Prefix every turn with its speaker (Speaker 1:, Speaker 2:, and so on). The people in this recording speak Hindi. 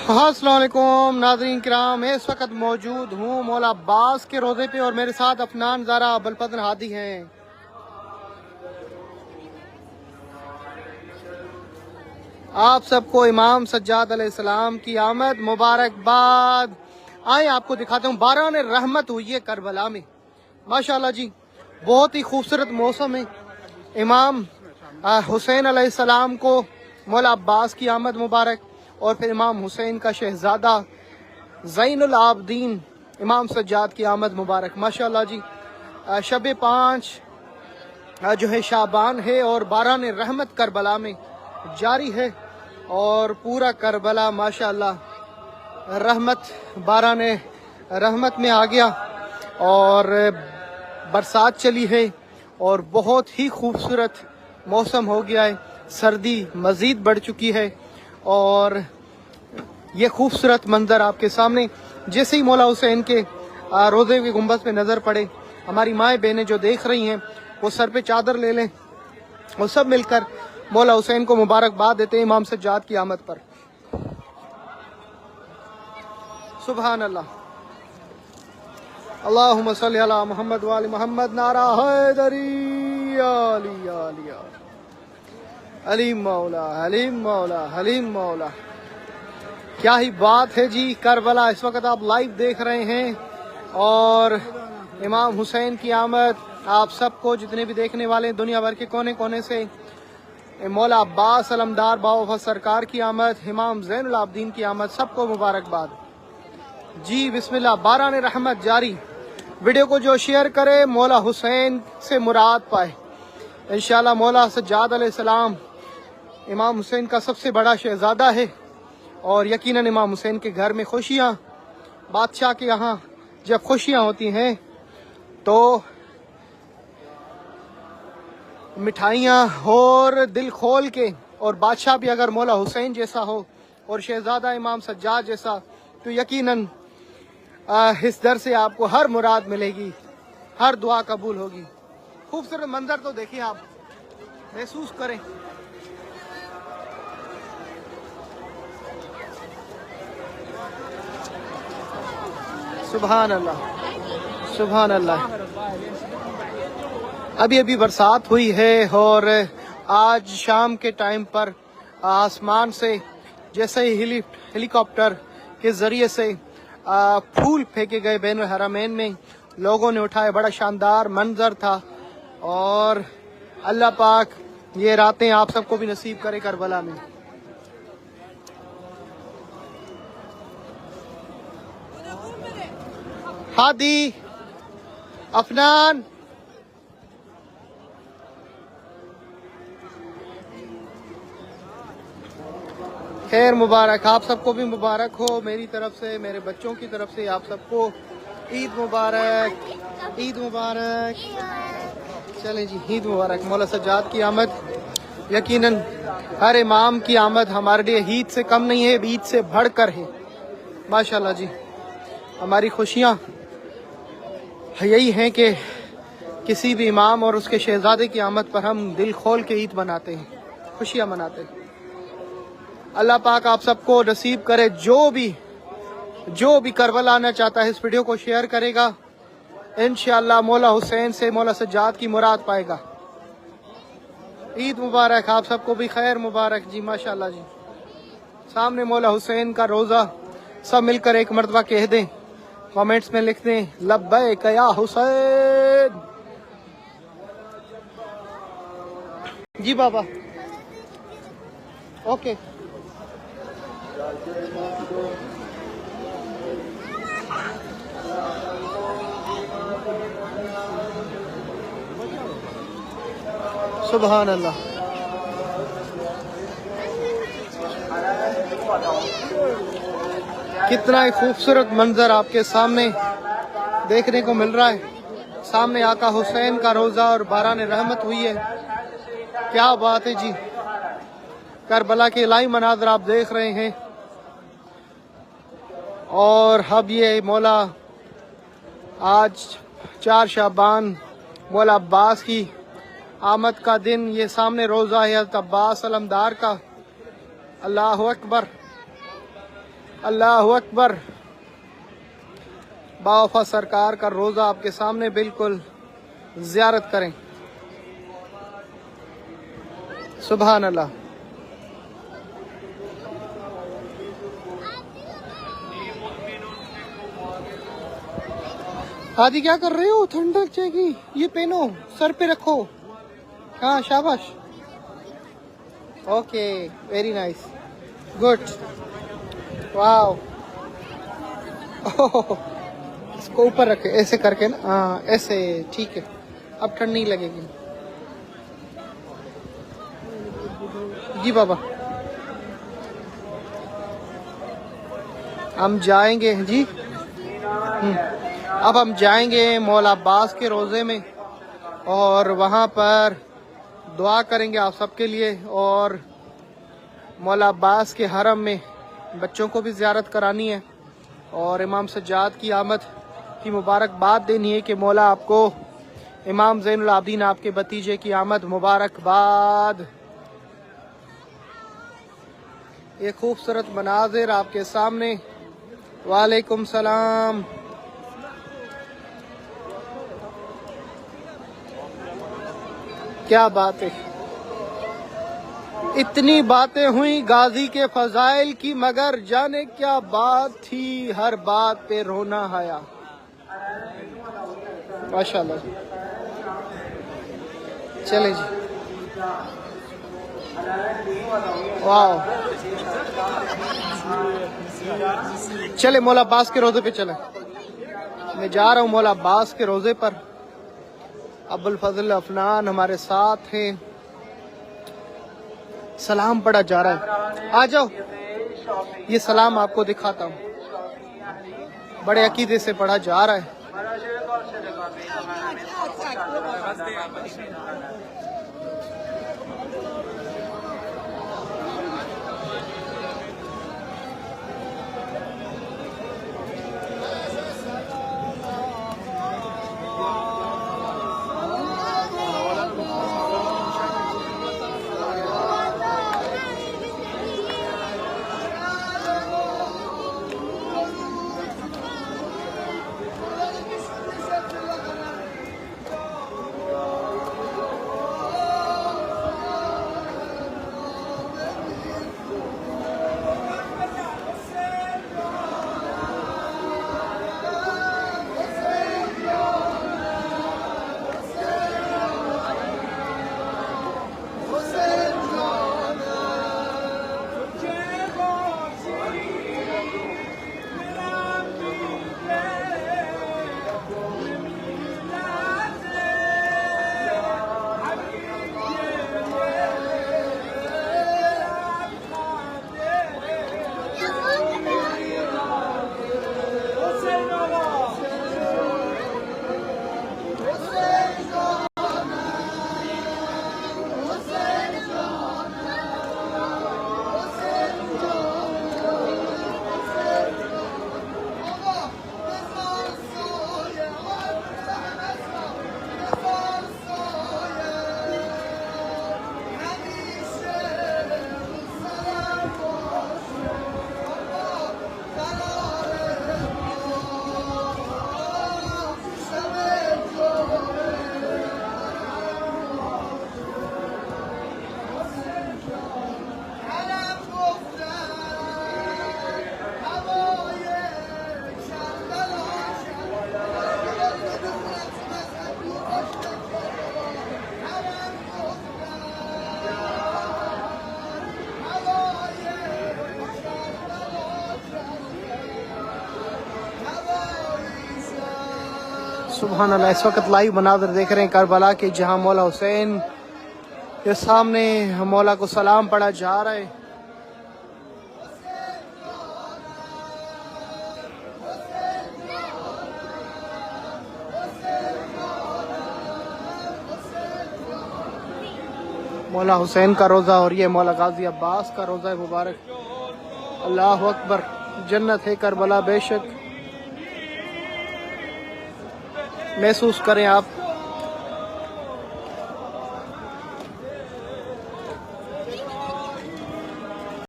Speaker 1: अस्सलाम वालेकुम नाज़रीन किराम, इस वक्त मौजूद हूँ मौला अब्बास के रोज़े पे और मेरे साथ अफनान ज़ारा अबुलफज़ल हादी हैं। आप सबको इमाम सज्जाद अलैहिस्सलाम की आमद मुबारकबाद। आए आपको दिखाता हूँ, बारान रहमत हुई है करबला में माशाल्लाह जी, बहुत ही खूबसूरत मौसम है। इमाम हुसैन अलैहिस्सलाम को मौला अब्बास की आमद मुबारक और फिर इमाम हुसैन का शहजादा ज़ैनुल आबदीन इमाम सज्जाद की आमद मुबारक माशाल्लाह जी। शब 5 जो है शाबान है और बारान रहमत करबला में जारी है और पूरा करबला माशाल्लाह रहमत बारान रहमत में आ गया और बरसात चली है और बहुत ही खूबसूरत मौसम हो गया है। सर्दी मज़ीद बढ़ चुकी है और ये खूबसूरत मंजर आपके सामने। जैसे ही मौला हुसैन के रोज़े के गुंबद पे नज़र पड़े, हमारी माएँ बहनें जो देख रही हैं वो सर पे चादर ले लें और सब मिलकर मौला हुसैन को मुबारकबाद देते हैं इमाम सज्जाद की आमद पर। सुभान अल्लाह, अल्लाहुम्मा सल्ली अला मुहम्मद व आलि मुहम्मद। नारा हैदरी अली अली हलीम मौला हलीम मौला हलीम मौला। क्या ही बात है जी, करबला इस वक्त आप लाइव देख रहे हैं और इमाम हुसैन की आमद आप सबको, जितने भी देखने वाले हैं दुनिया भर के कोने कोने से, मौला अब्बास अलमदार बाबा सरकार की आमद, इमाम ज़ैनुल आबदीन की आमद, सबको मुबारकबाद जी। बिस्मिल्लाह, बारान रहमत जारी। वीडियो को जो शेयर करे मौला हुसैन से मुराद पाए इंशाल्लाह। मौला सज्जाद अलैहिस्सलाम इमाम हुसैन का सबसे बड़ा शहजादा है और यकीनन इमाम हुसैन के घर में खुशियाँ, बादशाह के यहाँ जब खुशियाँ होती हैं तो मिठाइयाँ और दिल खोल के, और बादशाह भी अगर मौला हुसैन जैसा हो और शहजादा इमाम सज्जाद जैसा, तो यकीनन इस दर से आपको हर मुराद मिलेगी, हर दुआ कबूल होगी। खूबसूरत मंजर तो देखिए, आप महसूस करें। सुभान अल्लाह सुभान अल्लाह। अभी अभी बरसात हुई है और आज शाम के टाइम पर आसमान से जैसे ही हेलीकॉप्टर के ज़रिए से फूल फेंके गए बैनुल हरमैन में, लोगों ने उठाए, बड़ा शानदार मंजर था। और अल्लाह पाक ये रातें आप सबको भी नसीब करे करबला में। हादी, अफनान, खैर मुबारक, आप सबको भी मुबारक हो मेरी तरफ से, मेरे बच्चों की तरफ से आप सबको ईद मुबारक, ईद मुबारक। चलें जी, ईद मुबारक। मौला सज्जाद की आमद यकीनन हर इमाम की आमद हमारे लिए ईद से कम नहीं है, ईद से बढ़कर है माशाल्लाह जी। हमारी खुशियाँ यही हैं कि किसी भी इमाम और उसके शहजादे की आमद पर हम दिल खोल के ईद मनाते हैं, खुशियाँ मनाते हैं। अल्लाह पाक आप सबको नसीब करे, जो भी करबला आना चाहता है इस वीडियो को शेयर करेगा, इंशाअल्लाह मौला हुसैन से मौला सज्जाद की मुराद पाएगा। ईद मुबारक, आप सबको भी खैर मुबारक जी माशाल्लाह जी। सामने मौला हुसैन का रोज़ा, सब मिलकर एक मरतबा कह दें, कमेंट्स में लिख दें, लब्बैक या हुसैन। जी बाबा, ओके। सुभान अल्लाह, कितना ही खूबसूरत मंजर आपके सामने देखने को मिल रहा है। सामने आका हुसैन का रोज़ा और बारान रहमत हुई है। क्या बात है जी, करबला के लाइव मनाज़र आप देख रहे हैं। और अब ये मौला आज 4 शाबान मौला अब्बास की आमद का दिन, ये सामने रोज़ा है हज़रत अब्बास अलमदार का। अल्लाह अकबर, अल्लाह अकबर। बावफा सरकार का रोज़ा आपके सामने, बिल्कुल ज़ियारत करें। सुभान अल्लाह। आदि क्या कर रहे हो? ठंडक चाहिए, ये पहनो, सर पे रखो। हाँ शाबाश। Okay, very nice, good, wow. इसको ऊपर रखे ऐसे करके ना, हाँ ऐसे, ठीक है, अब ठंड नहीं लगेगी। जी बाबा, हम जाएंगे जी। अब हम जाएंगे मौला अब्बास के रोज़े में और वहाँ पर दुआ करेंगे आप सबके लिए, और मौला अब्बास के हरम में बच्चों को भी ज़ियारत करानी है, और इमाम सज्जाद की आमद की मुबारकबाद देनी है कि मौला आपको, इमाम ज़ैनुल आबिदीन आपके भतीजे की आमद मुबारकबाद। ये खूबसूरत मनाजिर आपके सामने। वालेकुम सलाम। क्या बात है, इतनी बातें हुई गाजी के फजाइल की, मगर जाने क्या बात थी, हर बात पे रोना आया। माशाल्लाह जी। चले जी, वाह। चले मौला अब्बास के रोजे पे चले। मैं जा रहा हूँ मौला अब्बास के रोजे पर। अबुल फजल अफनान हमारे साथ हैं। सलाम पढ़ा जा रहा है, आ जाओ, ये सलाम आपको दिखाता हूँ। बड़े अकीदे से पढ़ा जा रहा है। सुभान अल्लाह। इस वक्त लाइव मनाज़र देख रहे हैं करबला के, जहां मौला हुसैन के सामने मौला को सलाम पढ़ा जा रहा है। मौला हुसैन का रोज़ा और ये मौला गाजी अब्बास का रोज़ा मुबारक। अल्लाह अकबर। जन्नत है करबला बेशक, महसूस करें आप।